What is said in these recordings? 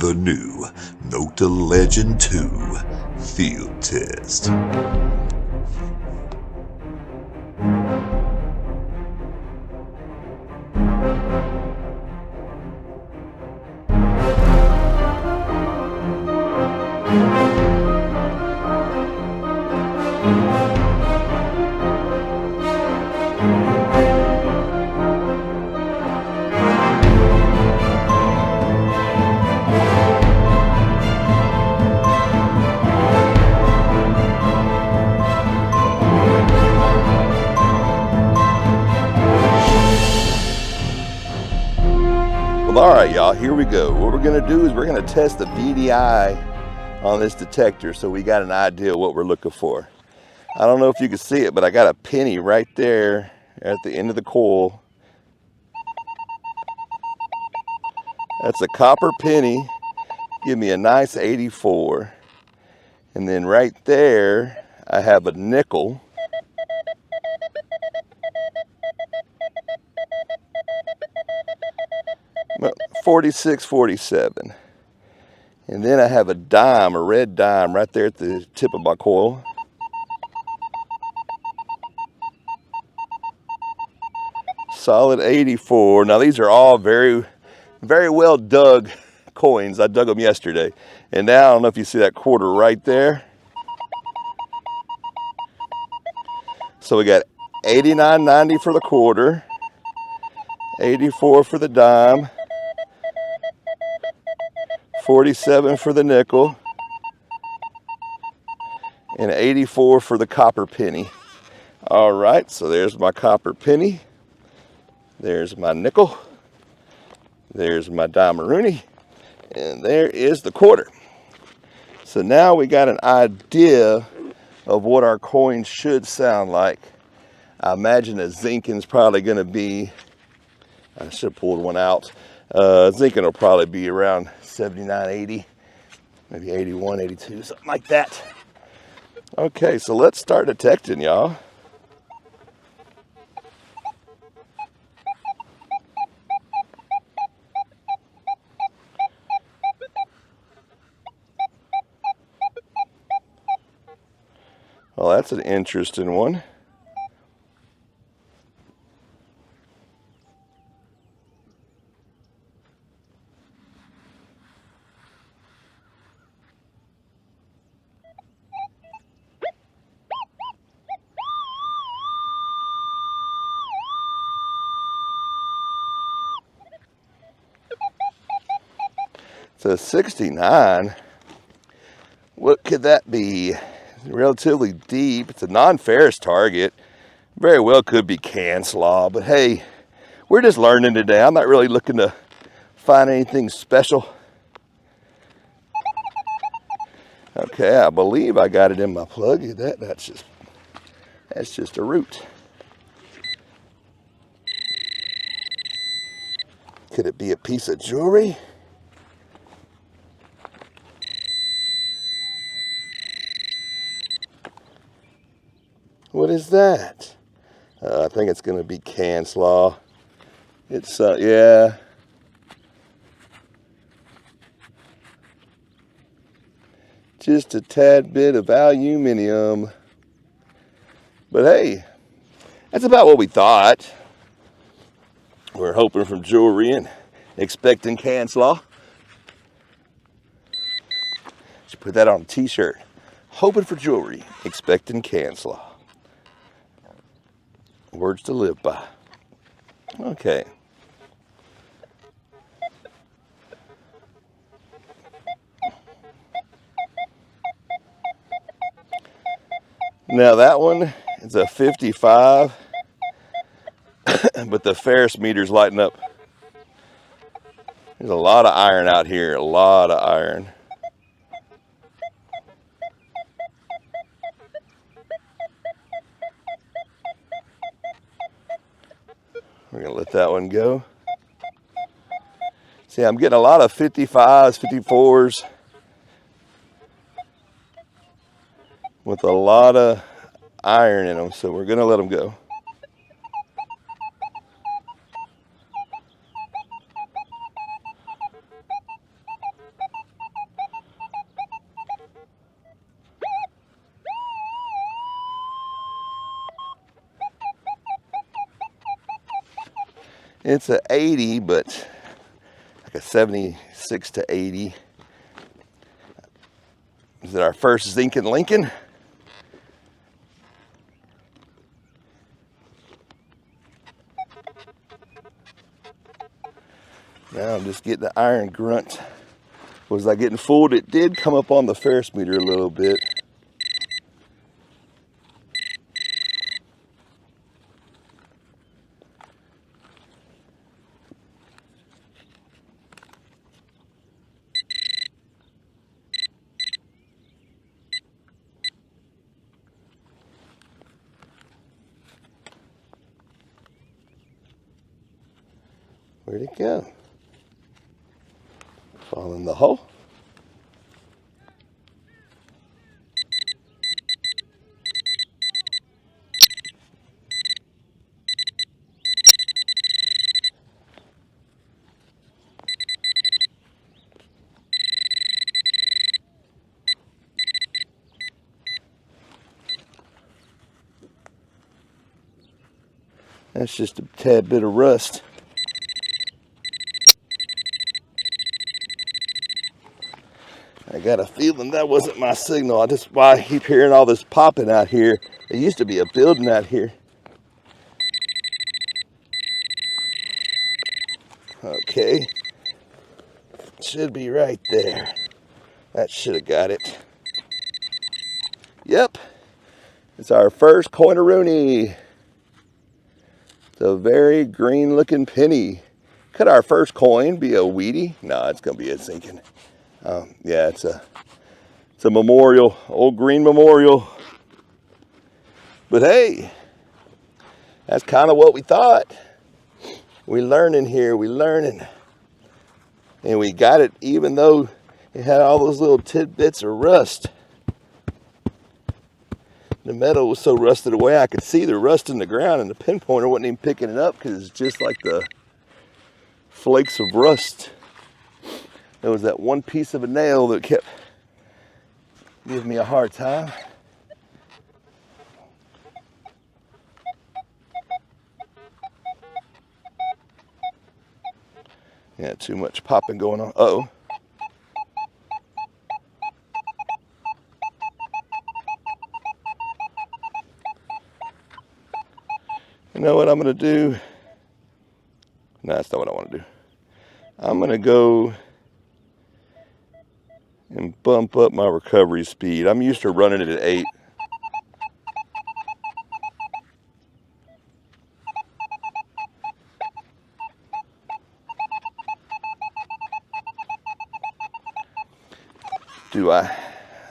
the new Nokta Legend 2 Field Test. Alright y'all, here we go. What we're going to do is we're going to test the VDI on this detector so we got an idea of what we're looking for. I don't know if you can see it, but I got a penny right there at the end of the coil. That's a copper penny. Give me a nice 84. And then right there, I have a nickel. Well, 46, 47. And then I have a dime, a red dime, right there at the tip of my coil. Solid 84. Now these are all very well dug coins. I dug them yesterday. And now, I don't know if you see that quarter right there. So we got 89.90 for the quarter, 84 for the dime, 47 for the nickel, and 84 for the copper penny. All right, so there's my copper penny. There's my nickel. There's my dime-a-rooney. And there is the quarter. So now we got an idea of what our coins should sound like. I imagine a Zinken's probably going to be, I should have pulled one out. Zinken will probably be around 79, 80, maybe 81, 82, something like that. Okay, so let's start detecting, y'all. Well, that's an interesting one. It's a 69. What could that be? Relatively deep. It's a non-ferrous target. Very well could be can slaw, but hey, we're just learning today. I'm not really looking to find anything special. Okay, I believe I got it in my plug. That's just a root. Could it be a piece of jewelry? What is that? I think it's going to be can slaw. It's, yeah. Just a tad bit of aluminum. But hey, that's about what we thought. We're hoping for jewelry and expecting can slaw. Should put that on a t-shirt. Hoping for jewelry, expecting can slaw. Words to live by. Okay. Now that one is a 55, but the Ferris meter's lighting up. There's a lot of iron out here, a lot of iron. We're gonna let that one go. See, I'm getting a lot of 55s, 54s with a lot of iron in them, so we're gonna let them go. It's a 80, but like a 76 to 80. Is it our first Zinc and Lincoln? Now I'm just getting the iron grunt. Was I getting fooled? It did come up on the Ferris meter a little bit. Where'd it go? Fall in the hole. That's just a tad bit of rust. I got a feeling that wasn't my signal. That's why I keep hearing all this popping out here. There used to be a building out here. Okay. Should be right there. That should have got it. Yep. It's our first coin-a-rooney. It's a very green looking penny. Could our first coin be a Wheatie? No, it's going to be a Zinkin. Yeah, it's a memorial, old green memorial. But hey, that's kind of what we thought. We learning here, we learning. And we got it even though it had all those little tidbits of rust. The metal was so rusted away I could see the rust in the ground, and the pinpointer wasn't even picking it up because it's just like the flakes of rust. There was that one piece of a nail that kept giving me a hard time. Yeah, too much popping going on. Uh-oh. You know what I'm going to do? No, that's not what I want to do. I'm going to go and bump up my recovery speed. I'm used to running it at 8. Do I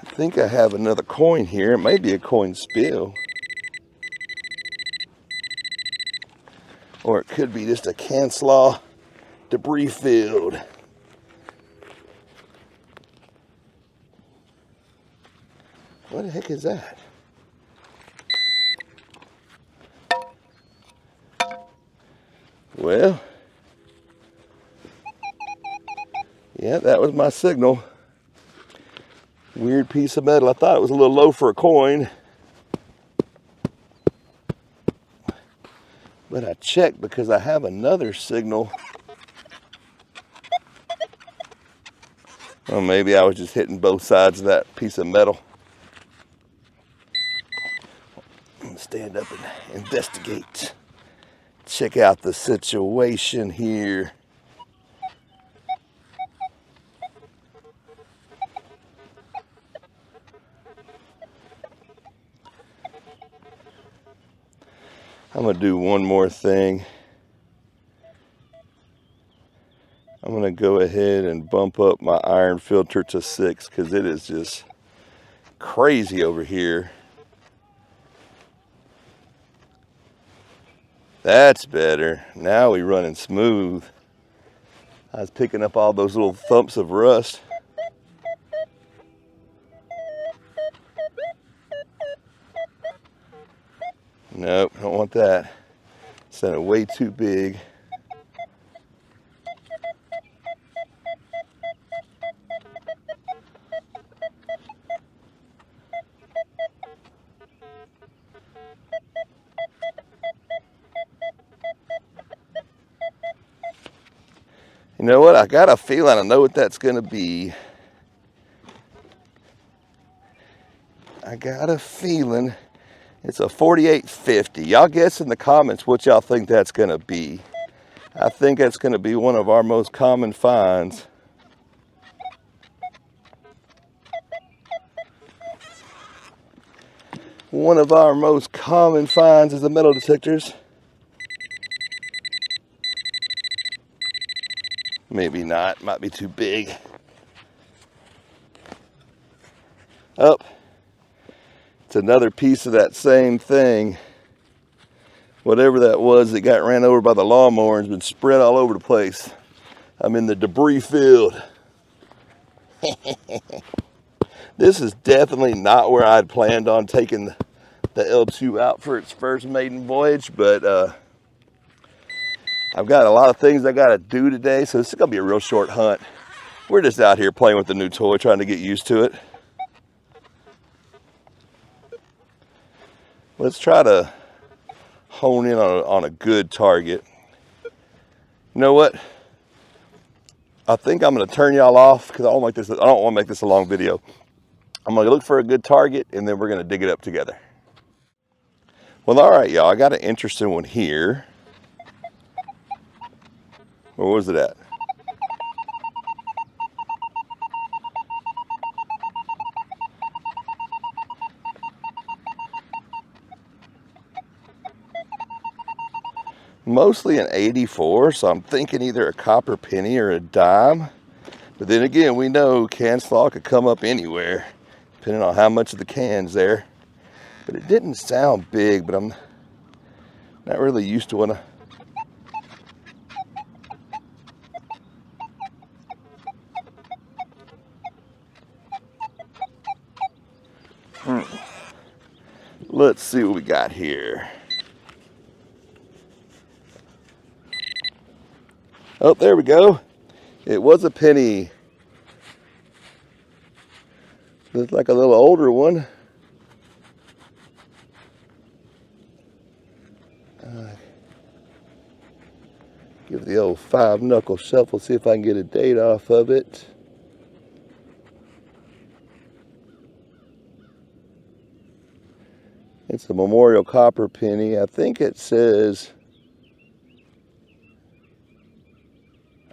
think I have another coin here? It may be a coin spill. Or it could be just a Canslaw debris field. What the heck is that? Well, yeah, that was my signal. Weird piece of metal. I thought it was a little low for a coin. But I checked because I have another signal. Well, maybe I was just hitting both sides of that piece of metal. I'm gonna stand up and investigate. Check out the situation here. I'm gonna do one more thing. I'm gonna go ahead and bump up my iron filter to 6 because it is just crazy over here. That's better. Now we running smooth. I was picking up all those little thumps of rust. Nope, don't want that. Sounded way too big. You know what? I got a feeling I know what that's going to be. I got a feeling it's a 4850. Y'all guess in the comments what y'all think that's going to be. I think that's going to be one of our most common finds. One of our most common finds is the metal detectors. Maybe not, might be too big. Oh, it's another piece of that same thing. Whatever that was that got ran over by the lawnmower has been spread all over the place. I'm in the debris field. This is definitely not where I'd planned on taking the L2 out for its first maiden voyage, but I've got a lot of things I gotta do today, so this is gonna be a real short hunt. We're just out here playing with the new toy, trying to get used to it. Let's try to hone in on a good target. You know what? I think I'm gonna turn y'all off because I don't want to make this a long video. I'm gonna look for a good target and then we're gonna dig it up together. Well, all right, y'all, I got an interesting one here. Where was it at? Mostly an 84, so I'm thinking either a copper penny or a dime. But then again, we know can slaw could come up anywhere, depending on how much of the can's there. But it didn't sound big, but I'm not really used to one. Let's see what we got here. Oh, there we go. It was a penny. Looks like a little older one. Give the old 5-knuckle shuffle, see if I can get a date off of it. It's a memorial copper penny. I think it says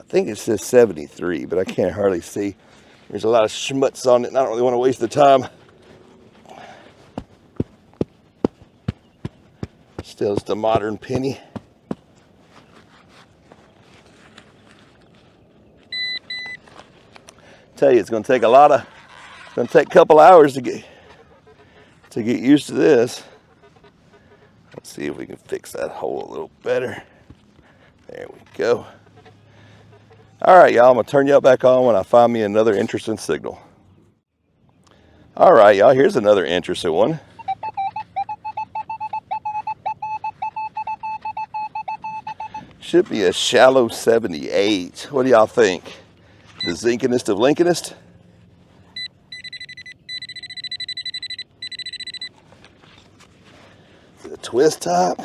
73, but I can't hardly see. There's a lot of schmutz on it, and I don't really want to waste the time. Still just a modern penny. Tell you, it's going to take a couple hours to get used to this. Let's see if we can fix that hole a little better. There we go. All right, y'all, I'm going to turn y'all back on when I find me another interesting signal. All right, y'all, here's another interesting one. Should be a shallow 78. What do y'all think? The zinkinest of Lincolnist? Is it a twist top?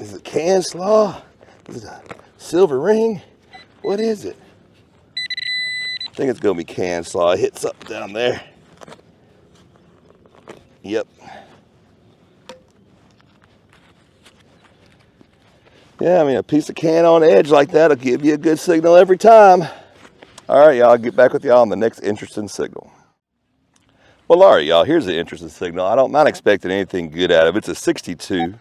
Is it can slaw? Is it a silver ring? What is it? I think it's gonna be can slaw. I hit something down there. Yep. Yeah, I mean, a piece of can on edge like that will give you a good signal every time. All right, y'all, I'll get back with y'all on the next interesting signal. Well, all right, y'all, here's the interesting signal. I'm not expecting anything good out of it. It's a 62.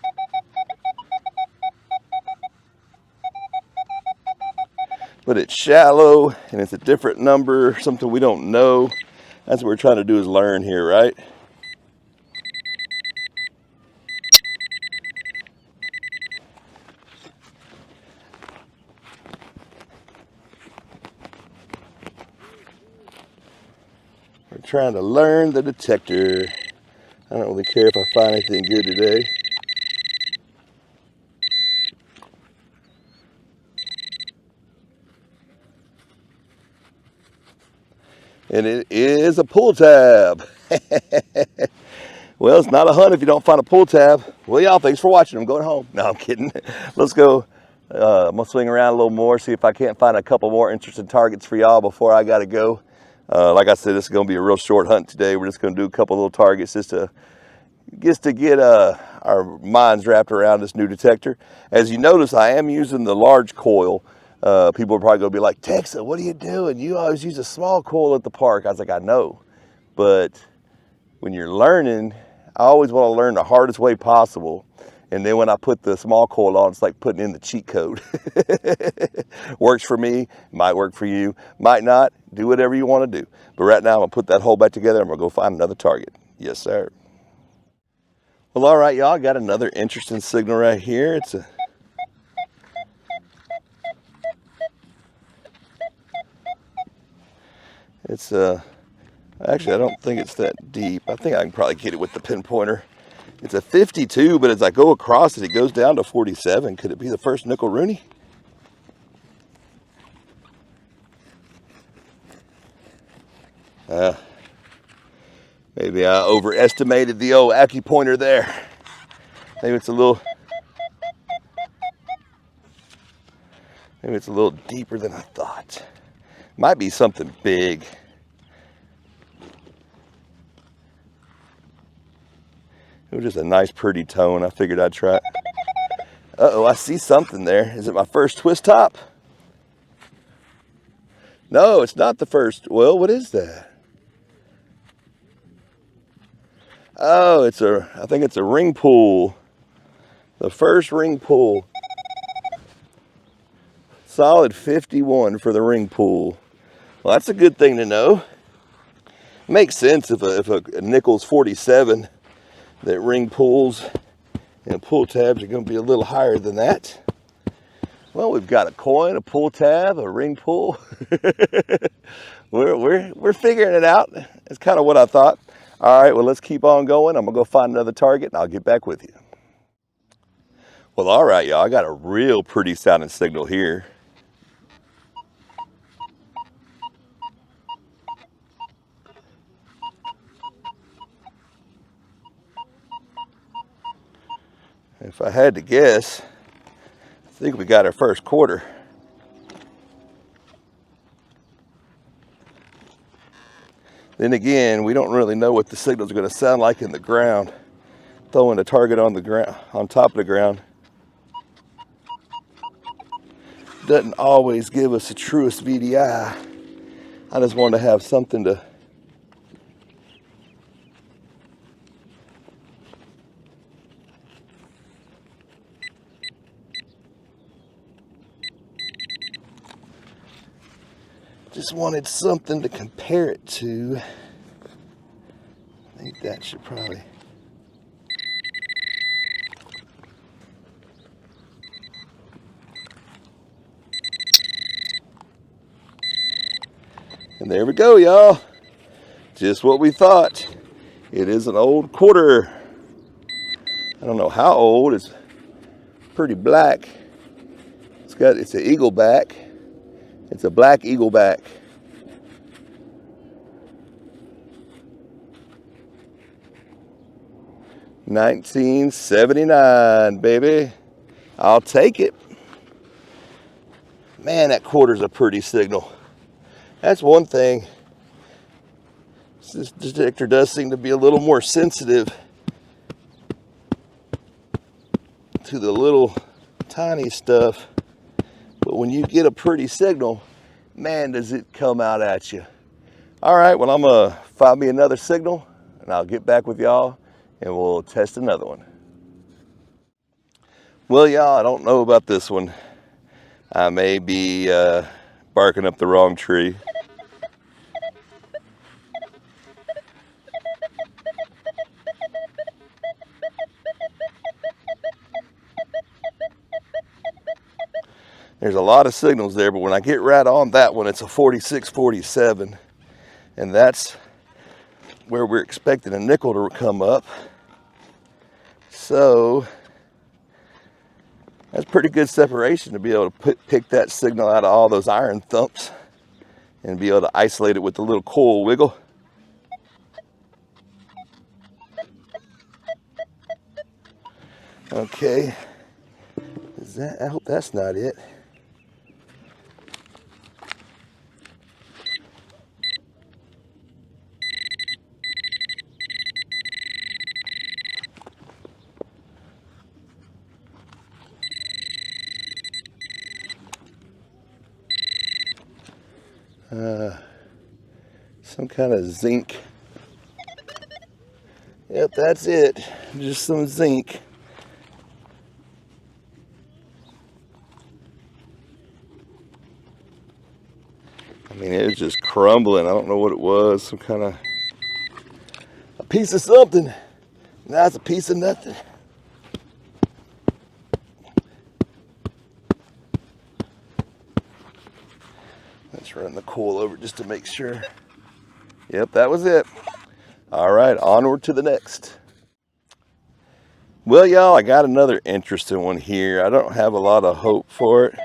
But it's shallow, and it's a different number, something we don't know. That's what we're trying to do, is learn here, right? We're trying to learn the detector. I don't really care if I find anything good today. And it is a pull tab. Well, it's not a hunt if you don't find a pull tab. Well, y'all, thanks for watching. I'm going home. No, I'm kidding. Let's go I'm gonna swing around a little more, see if I can't find a couple more interesting targets for y'all before I gotta go. Like I said, this is gonna be a real short hunt today. We're just gonna do a couple little targets just to get our minds wrapped around this new detector. As you notice, I am using the large coil. People are probably gonna be like, Texa, what are you doing? You always use a small coil at the park. I was like, I know, but when you're learning, I always want to learn the hardest way possible. And then when I put the small coil on, it's like putting in the cheat code. Works for me, might work for you, might not. Do whatever you want to do. But right now, I'm gonna put that hole back together. I'm gonna go find another target. Yes, sir. Well, all right, y'all. Got another interesting signal right here. Actually, I don't think it's that deep. I think I can probably get it with the pinpointer. It's a 52, but as I go across it, it goes down to 47. Could it be the first nickel Rooney? Maybe I overestimated the old acupointer there. Maybe it's a little deeper than I thought. Might be something big. It was just a nice, pretty tone. I figured I'd try it. Uh-oh, I see something there. Is it my first twist top? No, it's not the first. Well, what is that? Oh, I think it's a ring pull. The first ring pull. Solid 51 for the ring pull. Well, that's a good thing to know. Makes sense if a nickel's 47, that ring pulls and pull tabs are going to be a little higher than that. Well, we've got a coin, a pull tab, a ring pull. we're figuring it out. It's kind of what I thought. All right, well, let's keep on going. I'm gonna go find another target and I'll get back with you. Well, all right, y'all, I got a real pretty sounding signal here. If I had to guess, I think we got our first quarter. Then again, we don't really know what the signals are going to sound like in the ground. Throwing a target on the ground, on top of the ground, doesn't always give us the truest VDI. I just wanted to have something to compare it to. I think that should probably. And there we go, y'all. Just what we thought. It is an old quarter. I don't know how old. It's pretty black. It's an eagle back. It's a black eagle back. $19.79, baby. I'll take it. Man, that quarter's a pretty signal. That's one thing. This detector does seem to be a little more sensitive to the little tiny stuff. But when you get a pretty signal, man, does it come out at you. All right, well, I'm going to find me another signal, and I'll get back with y'all, and we'll test another one. Well, y'all, I don't know about this one. I may be barking up the wrong tree. There's a lot of signals there, but when I get right on that one, it's a 46-47, and that's where we're expecting a nickel to come up. So that's pretty good separation to be able to pick that signal out of all those iron thumps and be able to isolate it with the little coil wiggle. Okay, is that? I hope that's not it. Some kind of zinc. Yep, that's it. Just some zinc. I mean, it was just crumbling. I don't know what it was. Some kind of a piece of something. Now it's a piece of nothing. Let's run the coil over just to make sure. Yep, that was it. All right, onward to the next. Well, y'all, I got another interesting one here. I don't have a lot of hope for it.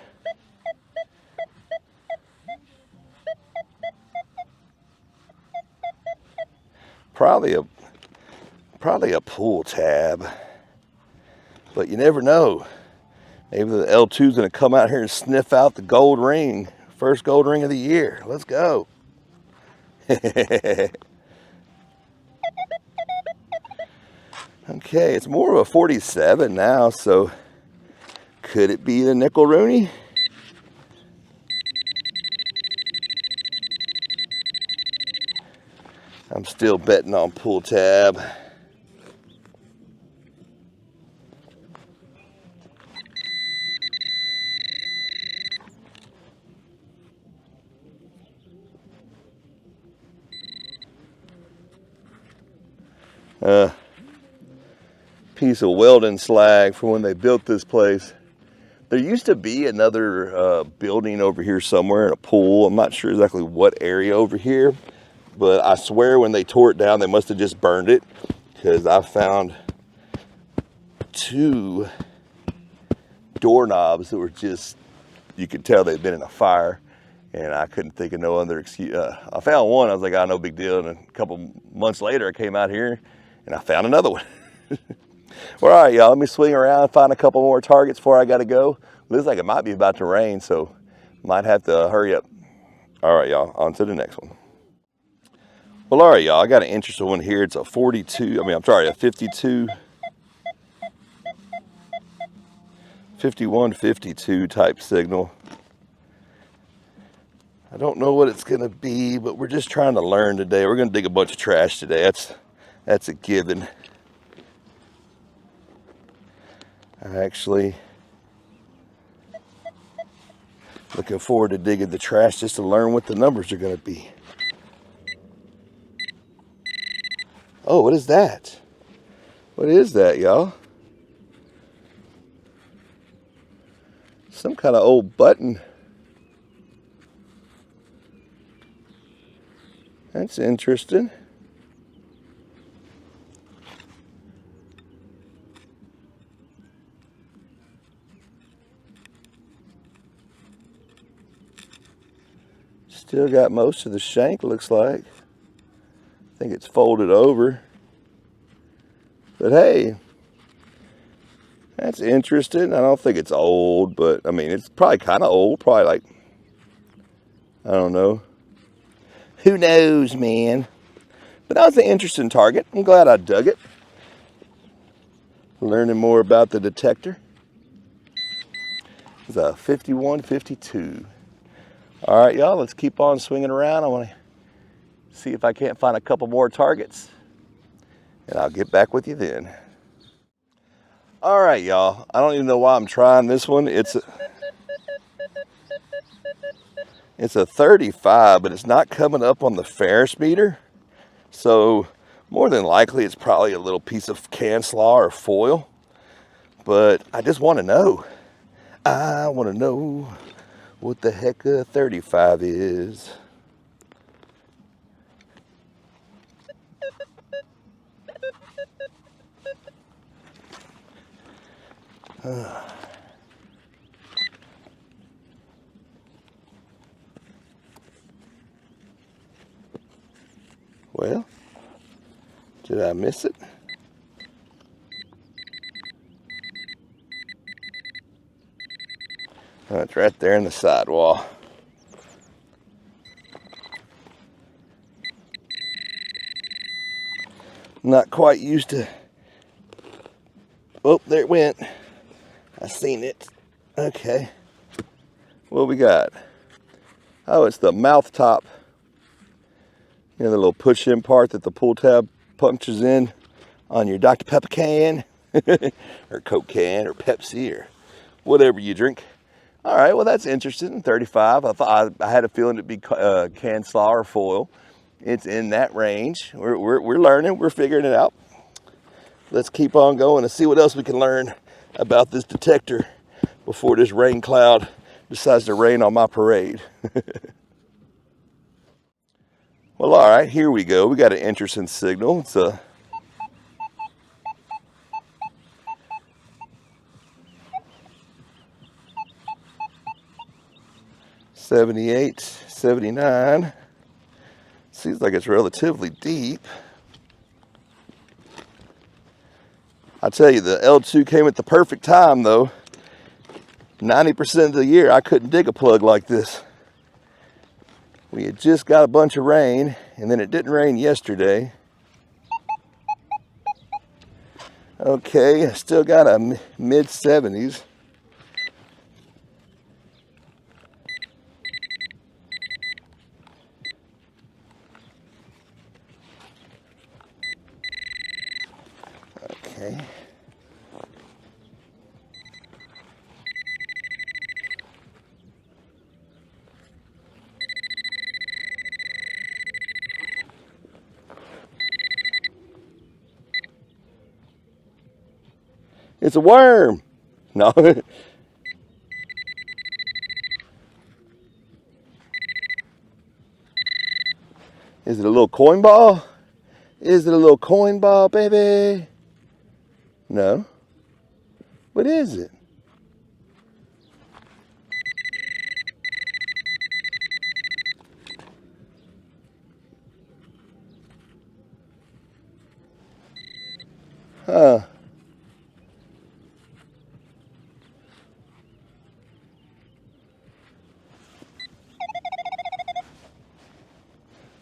Probably a pull tab, but you never know. Maybe the L2 is going to come out here and sniff out the gold ring. First gold ring of the year. Let's go. Okay, it's more of a 47 now, so could it be the nickel Rooney? I'm still betting on pull tab. Piece of welding slag from when they built this place. There used to be another building over here somewhere, a pool. I'm not sure exactly what area over here, but I swear when they tore it down, they must have just burned it, because I found 2 doorknobs that were just, you could tell they'd been in a fire, and I couldn't think of no other excuse. I found one, I was like, oh, no big deal, and a couple months later I came out here and I found another one. Well, all right, y'all, let me swing around, find a couple more targets before I gotta go. Looks like it might be about to rain, so might have to hurry up. All right, y'all, on to the next one. Well, all right, y'all, I got an interesting one here. It's a 52 5152 type signal. I don't know what it's gonna be, but we're just trying to learn today. We're gonna dig a bunch of trash today. That's a given. Actually, looking forward to digging the trash just to learn what the numbers are going to be. Oh, what is that? What is that, y'all? Some kind of old button. That's interesting. Still got most of the shank, looks like. I think it's folded over. But hey, that's interesting. I don't think it's old, but I mean, it's probably kind of old. Probably like, I don't know. Who knows, man? But that was an interesting target. I'm glad I dug it. Learning more about the detector. It's a 5152. All right, y'all, let's keep on swinging around. I want to see if I can't find a couple more targets, and I'll get back with you then. All right, y'all, I don't even know why I'm trying this one. It's a 35, but it's not coming up on the Ferris meter. So more than likely, it's probably a little piece of can slaw or foil. But I just want to know. I want to know what the heck a 35 is. Well, did I miss it? Oh, it's right there in the sidewall. Not quite used to. Oh, there it went. I seen it. Okay. What we got? Oh, it's the mouth top. You know, the little push-in part that the pull tab punctures in on your Dr. Pepper can, or Coke can, or Pepsi, or whatever you drink. All right, well, that's interesting. 35. I thought I had a feeling it'd be can slaw or foil. It's in that range. We're learning. We're figuring it out. Let's keep on going and see what else we can learn about this detector before this rain cloud decides to rain on my parade. Well, all right, here we go. We got an interesting signal. It's a 78, 79. Seems like it's relatively deep. I tell you, the L2 came at the perfect time, though. 90% of the year, I couldn't dig a plug like this. We had just got a bunch of rain, and then it didn't rain yesterday. Okay, I still got a mid-70s. Okay. It's a worm. No. Is it a little coin ball? Is it a little coin ball, baby? No. What is it? Huh.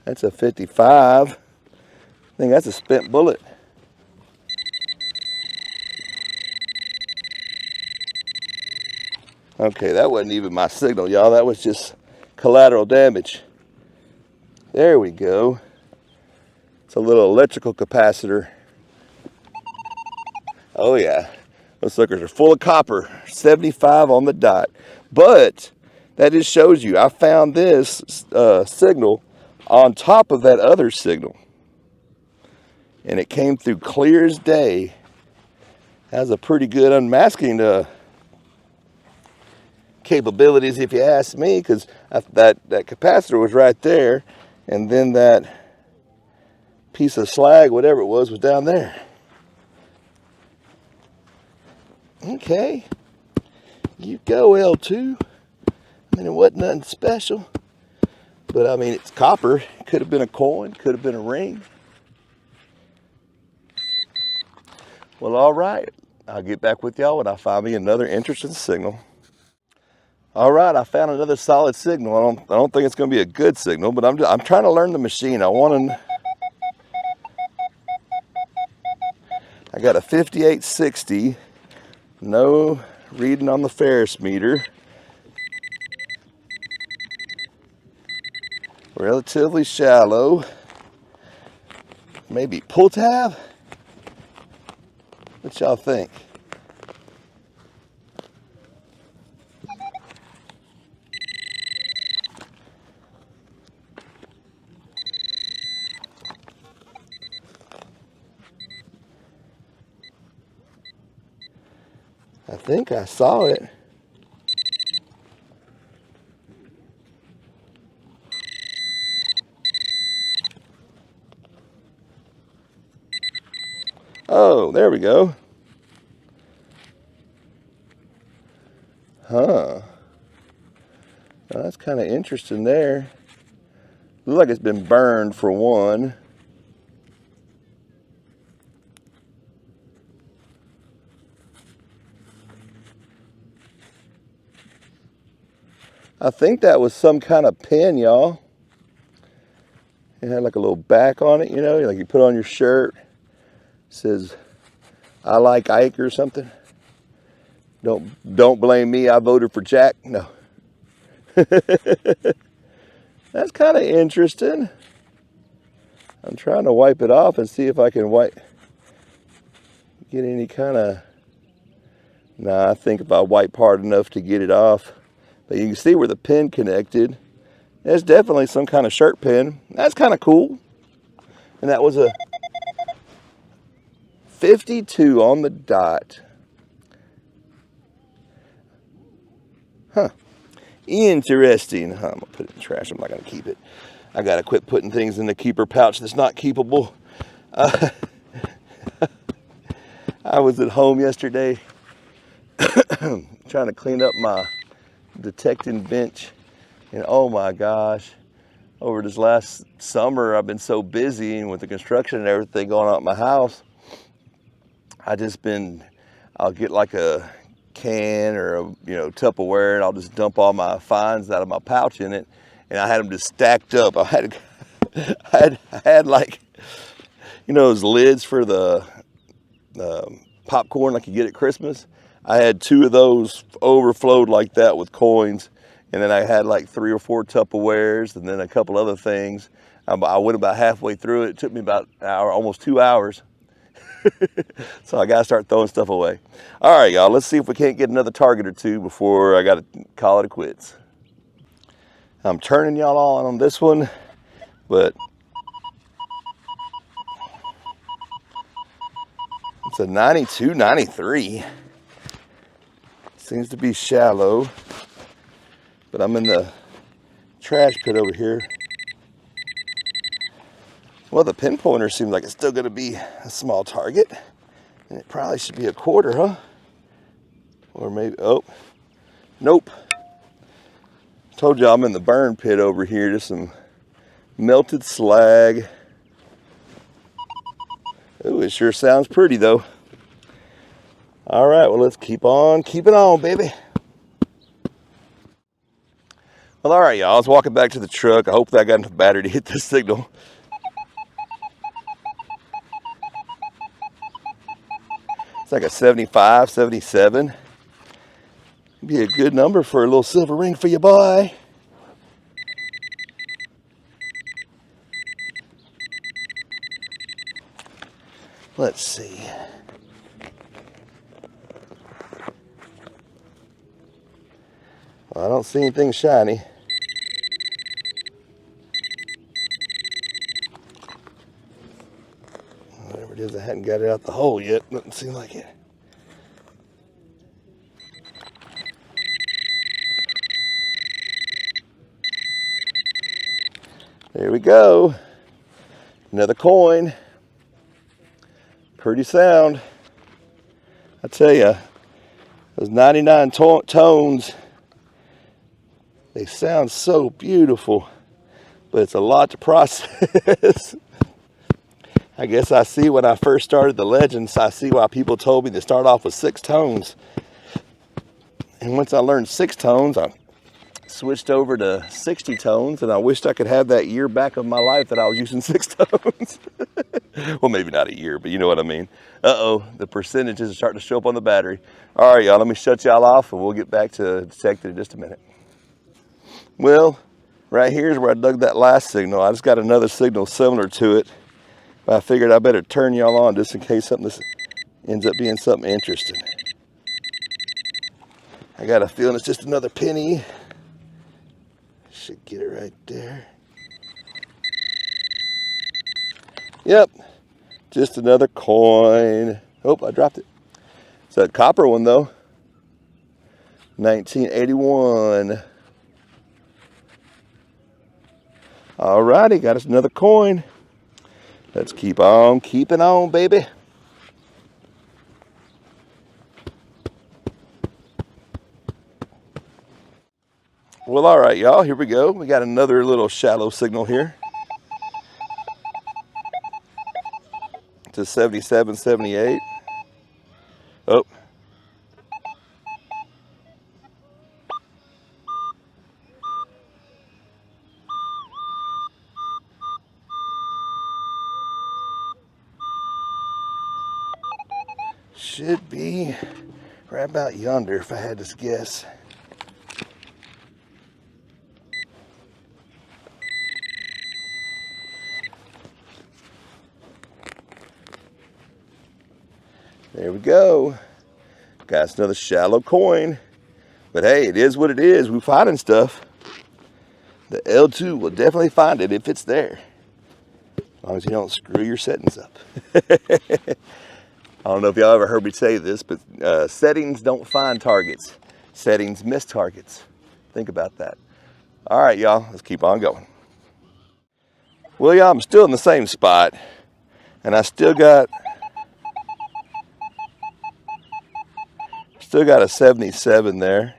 That's a 55. I think that's a spent bullet. Okay, that wasn't even my signal, y'all. That was just collateral damage. There we go. It's a little electrical capacitor. Oh yeah, those suckers are full of copper. 75 on the dot. But that just shows you, I found this signal on top of that other signal. And it came through clear as day. Has a pretty good unmasking capabilities, if you ask me, because that capacitor was right there, and then that piece of slag, whatever it was down there. Okay, you go, L2. I mean, it wasn't nothing special, but I mean, it's copper. It could have been a coin, could have been a ring. Well, all right, I'll get back with y'all when I find me another interesting signal. All right, I found another solid signal. I don't think it's going to be a good signal, but I'm trying to learn the machine. I got a 5860, no reading on the Ferris meter. Relatively shallow. Maybe pull tab? What y'all think? I think I saw it. Oh, there we go. Huh. Well, that's kind of interesting there. Looks like it's been burned for one. I think that was some kind of pin, y'all. It had like a little back on it, you know, like you put on your shirt. It says, "I like Ike" or something. Don't blame me, I voted for Jack. No. That's kind of interesting. I'm trying to wipe it off and see if I can get any kind of... Nah, I think if I wipe hard enough to get it off. But you can see where the pin connected. There's definitely some kind of shirt pin. That's kind of cool. And that was a 52 on the dot. Huh. Interesting. I'm going to put it in the trash. I'm not going to keep it. I got to quit putting things in the keeper pouch that's not keepable. I was at home yesterday trying to clean up my detecting bench. And oh my gosh, over this last summer, I've been so busy, and with the construction and everything going on at my house, I'll get like a can or a, Tupperware, and I'll just dump all my finds out of my pouch in it. And I had them just stacked up. I had like, those lids for the popcorn like you get at Christmas. I had 2 of those overflowed like that with coins. And then I had like 3 or 4 Tupperwares and then a couple other things. I went about halfway through it. It took me about an hour, almost 2 hours. So I got to start throwing stuff away. All right, y'all, let's see if we can't get another target or 2 before I got to call it a quits. I'm turning y'all on this one, but it's a 92, 93. Seems to be shallow, but I'm in the trash pit over here. Well, the pinpointer seems like it's still going to be a small target, and it probably should be a quarter, huh? Or maybe, oh, nope. Told you I'm in the burn pit over here. Just some melted slag. Ooh, it sure sounds pretty though. All right, well, let's keep on keeping on, baby. Well, all right, y'all. I was walking back to the truck. I hope that I got enough battery to hit this signal. It's like a 75, 77. Be a good number for a little silver ring for your boy. Let's see. Well, I don't see anything shiny. Whatever it is, I hadn't got it out the hole yet. Doesn't seem like it. There we go. Another coin. Pretty sound. I tell you, those 99 tones, they sound so beautiful, but it's a lot to process. I guess I see when I first started the Legends, I see why people told me to start off with 6 tones. And once I learned 6 tones, I switched over to 60 tones, and I wished I could have that year back of my life that I was using 6 tones. Well, maybe not a year, but you know what I mean. Uh-oh, the percentages are starting to show up on the battery. All right, y'all, let me shut y'all off, and we'll get back to Detector in just a minute. Well, right here is where I dug that last signal. I just got another signal similar to it, but I figured I better turn y'all on just in case this ends up being something interesting. I got a feeling it's just another penny. Should get it right there. Yep, just another coin. Oh, I dropped it. It's a copper one though. 1981. Alrighty, got us another coin. Let's keep on keeping on, baby. Well, all right, y'all, here we go. We got another little shallow signal here. To 77, 78. Oh. Should be right about yonder if I had to guess. There we go. Got us another shallow coin. But hey, it is what it is. We're finding stuff. The L2 will definitely find it if it's there. As long as you don't screw your settings up. I don't know if y'all ever heard me say this, but settings don't find targets. Settings miss targets. Think about that. All right, y'all, let's keep on going. Well, y'all, I'm still in the same spot, and I still got a 77 there.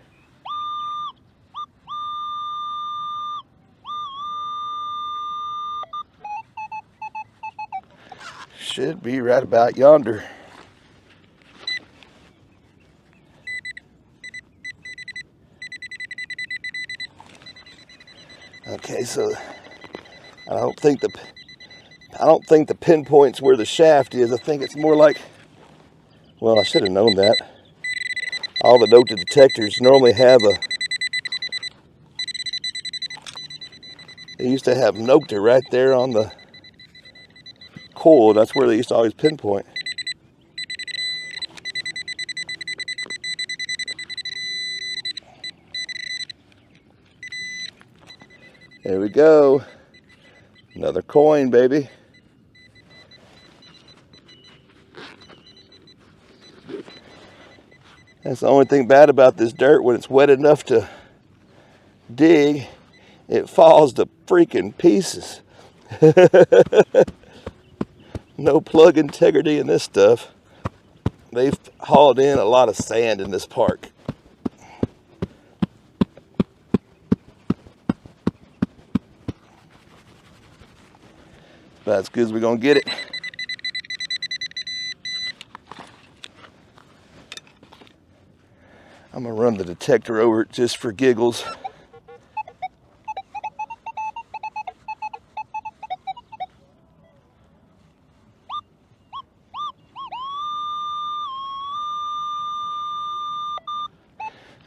Should be right about yonder. Okay, so I don't think the pinpoint's where the shaft is. I think it's more like, well, I should have known that. All the Nokta detectors normally have they used to have Nokta right there on the coil. That's where they used to always pinpoint. There we go. Another coin, baby. That's the only thing bad about this dirt. When it's wet enough to dig, it falls to freaking pieces. No plug integrity in this stuff. They've hauled in a lot of sand in this park. About as good as we're gonna get it. I'm gonna run the detector over it just for giggles.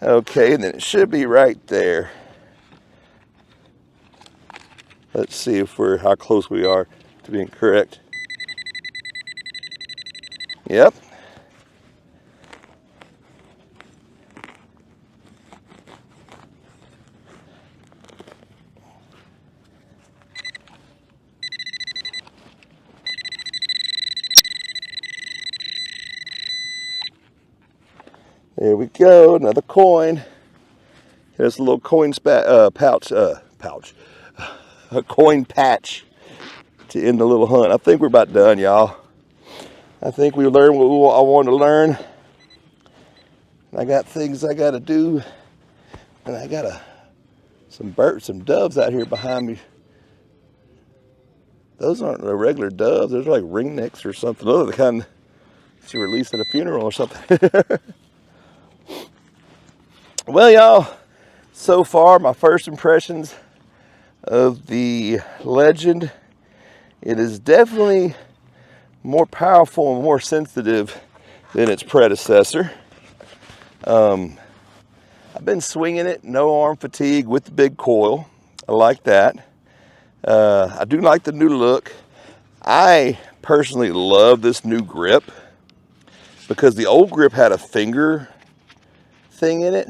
Okay, and then it should be right there. Let's see if how close we are to being correct. Yep. There we go, another coin. There's a little coin pouch, a coin patch to end the little hunt. I think we're about done, y'all. I think we learned what I wanted to learn. I got things I got to do, and I got some doves out here behind me. Those aren't the regular doves. Those are like ringnecks or something. Those are the kind she released at a funeral or something. Well, y'all, so far my first impressions of the Legend, it is definitely more powerful and more sensitive than its predecessor. I've been swinging it, no arm fatigue with the big coil. I like that. I do like the new look. I personally love this new grip because the old grip had a finger thing in it.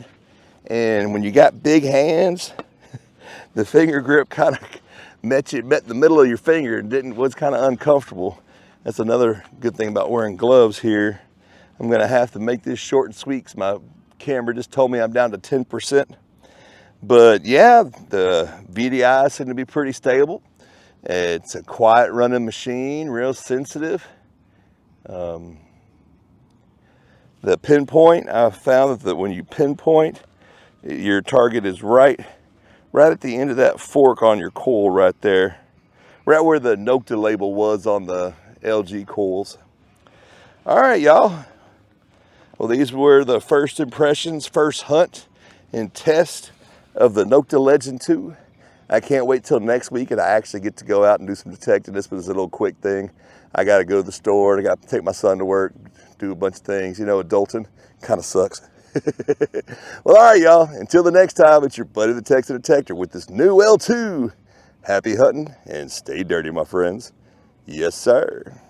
And when you got big hands, the finger grip kind of met the middle of your finger and was kind of uncomfortable. That's another good thing about wearing gloves here. I'm gonna have to make this short and sweet because my camera just told me I'm down to 10%. But yeah, the VDI seem to be pretty stable. It's a quiet running machine, real sensitive. The pinpoint, I found that when you pinpoint, your target is right at the end of that fork on your coil right there. Right where the Nokta label was on the LG coils. All right, y'all. Well, these were the first impressions, first hunt and test of the Nokta Legend 2. I can't wait till next week and I actually get to go out and do some detecting. This was a little quick thing. I got to go to the store. I got to take my son to work, do a bunch of things. You know, adulting kind of sucks. Well, all right, y'all. Until the next time, it's your buddy the Texas Detector with this new L2. Happy hunting and stay dirty, my friends. Yes, sir.